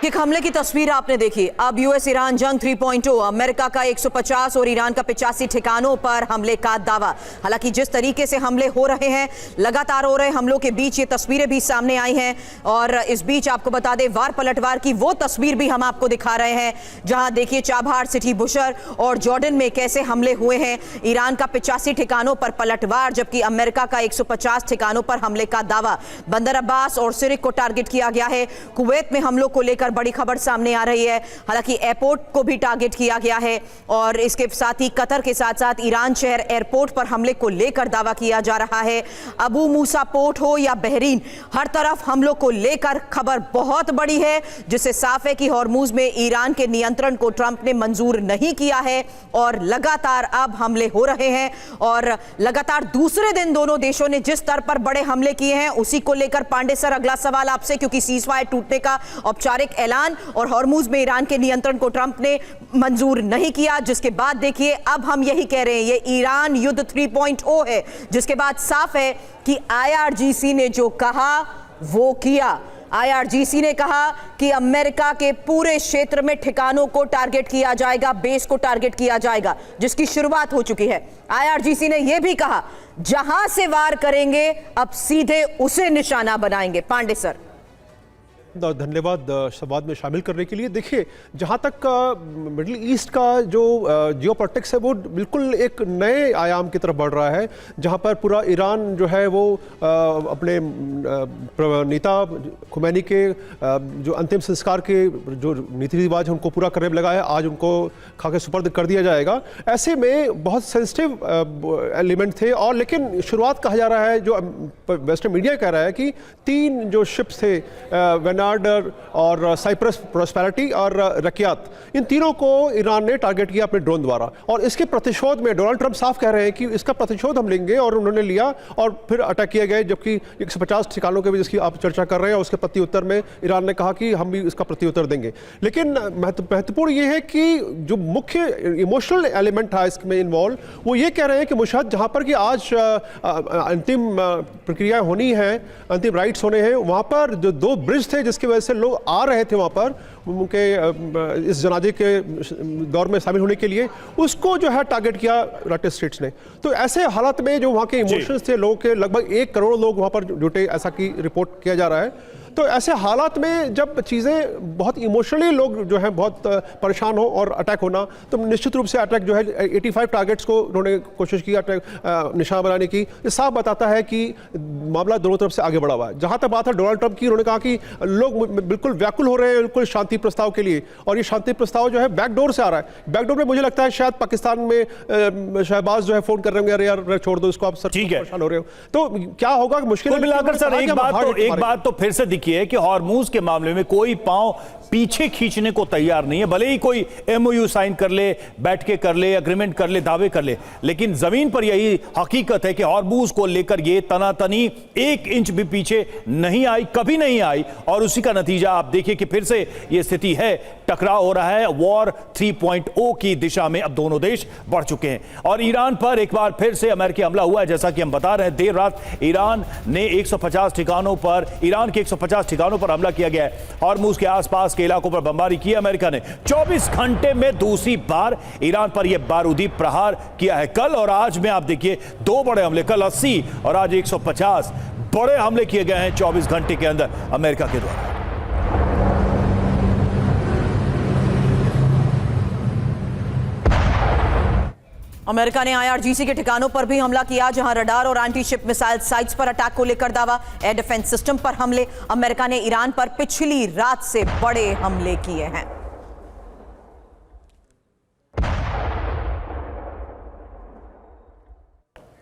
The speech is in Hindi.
कि हमले की तस्वीर आपने देखी। अब यूएस ईरान जंग 3.0, अमेरिका का 150 और ईरान का 85 ठिकानों पर हमले का दावा। हालांकि जिस तरीके से हमले हो रहे हैं, लगातार हो रहे हमलों के बीच ये तस्वीरें भी सामने आई हैं। और इस बीच आपको बता दें, वार पलटवार की वो तस्वीर भी हम आपको दिखा रहे हैं, जहां देखिए चाबहार, सिटी बुशर और जॉर्डन में कैसे हमले हुए हैं। ईरान का 85 ठिकानों पर पलटवार, जबकि अमेरिका का 150 ठिकानों पर हमले का दावा। बंदर अब्बास और सिरिक को टारगेट किया गया है। कुवैत में हमलों को लेकर बड़ी खबर सामने आ रही है। हालांकि एयरपोर्ट को भी टारगेट किया गया है और इसके साथ ही कतर के साथ साथ ईरान शहर एयरपोर्ट पर हमले को लेकर दावा किया जा रहा है। अबू मूसा पोर्ट हो या बहरीन, हर तरफ हमलों को लेकर खबर बहुत बड़ी है, जिससे साफ है कि हॉर्मुज में ईरान के नियंत्रण को ट्रंप ने मंजूर नहीं किया है और लगातार अब हमले हो रहे हैं। और लगातार दूसरे दिन दोनों देशों ने जिस स्तर पर बड़े हमले किए हैं, उसी को लेकर पांडे सर अगला सवाल आपसे, क्योंकि सीजफायर टूटने का औपचारिक ऐलान और हॉर्मुज में ईरान के नियंत्रण को ट्रंप ने मंजूर नहीं किया, जिसके बाद देखिए अब हम यही कह रहे हैं ये ईरान युद्ध 3.0 है, जिसके बाद साफ है कि आईआरजीसी ने जो कहा वो किया। आईआरजीसी ने कहा कि अमेरिका के पूरे क्षेत्र में ठिकानों को टारगेट किया जाएगा, बेस को टारगेट किया जाएगा, जिसकी शुरुआत हो चुकी है। आईआरजीसी ने यह भी कहा जहां से वार करेंगे अब सीधे उसे निशाना बनाएंगे। पांडे सर, धन्यवाद संवाद में शामिल करने के लिए। देखिए, जहाँ तक मिडिल ईस्ट का जो जियोपॉलिटिक्स है वो बिल्कुल एक नए आयाम की तरफ बढ़ रहा है, जहाँ पर पूरा ईरान जो है वो अपने नेता खुमैनी के जो अंतिम संस्कार के जो रीति रिवाज हैं उनको पूरा करने में लगा है। आज उनको खाके सुपर्द कर दिया जाएगा। ऐसे में बहुत सेंसिटिव एलिमेंट थे और लेकिन शुरुआत कहा जा रहा है, जो वेस्टर्न मीडिया कह रहा है कि 3 जो शिप्स थे, और साइप्रस प्रॉस्पेरिटी और रकियात, इन तीनों को ईरान ने टारगेट किया अपने ड्रोन द्वारा। और इसके प्रतिशोध में डोनाल्ड ट्रंप साफ कह रहे हैं कि इसका प्रतिशोध हम लेंगे, और उन्होंने लिया और फिर अटैक किए गए। जबकि 150 ठिकानों के भी जिसकी आप चर्चा कर रहे हैं, उसके प्रत्युत्तर में ईरान ने कहा कि हम भी इसका प्रत्युत्तर देंगे। लेकिन महत्वपूर्ण ये है कि जो मुख्य इमोशनल एलिमेंट था इसमें इन्वॉल्व, वो ये कह रहे हैं कि मुशाहद जहाँ पर कि आज अंतिम प्रक्रिया होनी है, अंतिम राइट्स होने हैं, वहाँ पर जो 2 ब्रिज थे जिसकी वजह से लोग आ रहे थे वहाँ पर उनके इस जनाजे के दौर में शामिल होने के लिए, उसको जो है टारगेट किया यूनाइटेड स्टेट्स ने। तो ऐसे हालात में जो वहाँ के इमोशंस थे लोगों के, लगभग 1 करोड़ लोग वहाँ पर जुटे, ऐसा की रिपोर्ट किया जा रहा है। तो ऐसे हालात में जब चीज़ें बहुत इमोशनली लोग जो है बहुत परेशान हो और अटैक होना, तो निश्चित रूप से अटैक जो है 85 टारगेट्स को उन्होंने कोशिश की अटैक निशाना बनाने की। ये साफ बताता है कि मामला दोनों तरफ से आगे बढ़ा हुआ है। जहाँ तक बात है डोनाल्ड ट्रंप की, उन्होंने कहा कि लोग बिल्कुल व्याकुल हो रहे हैं बिल्कुल शांति प्रस्ताव के लिए, और ये शांति प्रस्ताव जो है बैकडोर से आ रहा है। बैकडोर में मुझे लगता है शायद पाकिस्तान में शहबाज जो है फोन कर रहे होंगे, अरे यार छोड़ दो इसको, आप सर परेशान हो रहे हो। तो क्या होगा, मुश्किल मिलाकर सर एक बात तो फिर से है कि हॉर्मुज के मामले में कोई पांव पीछे खींचने को तैयार नहीं है। भले ही कोई एमओयू साइन कर ले, बैठ के कर ले, एग्रीमेंट कर ले, दावे कर ले, लेकिन जमीन पर यही हकीकत है कि हॉर्मुज को लेकर ये तनातनी 1 इंच भी पीछे नहीं आई, कभी नहीं आई। और उसी का नतीजा आप देखिए कि फिर से ये स्थिति है, टकराव हो रहा है। वॉर 3.0 की दिशा में अब दोनों देश बढ़ चुके हैं और ईरान पर एक बार फिर से अमेरिकी हमला हुआ है। जैसा कि हम बता रहे हैं, देर रात ईरान ने 150 ठिकानों पर, ईरान के 150 ठिकानों पर हमला किया गया है। हॉर्मुज के आसपास के इलाकों पर बमबारी की अमेरिका ने। 24 घंटे में दूसरी बार ईरान पर यह बारूदी प्रहार किया है। कल और आज में आप देखिए 2 बड़े हमले, कल 80 और आज 150 बड़े हमले किए गए हैं 24 घंटे के अंदर अमेरिका के द्वारा। अमेरिका ने आईआरजीसी के ठिकानों पर भी हमला किया, जहां रडार और एंटी शिप मिसाइल साइट्स पर अटैक को लेकर दावा। एयर डिफेंस सिस्टम पर हमले। अमेरिका ने ईरान पर पिछली रात से बड़े हमले किए हैं।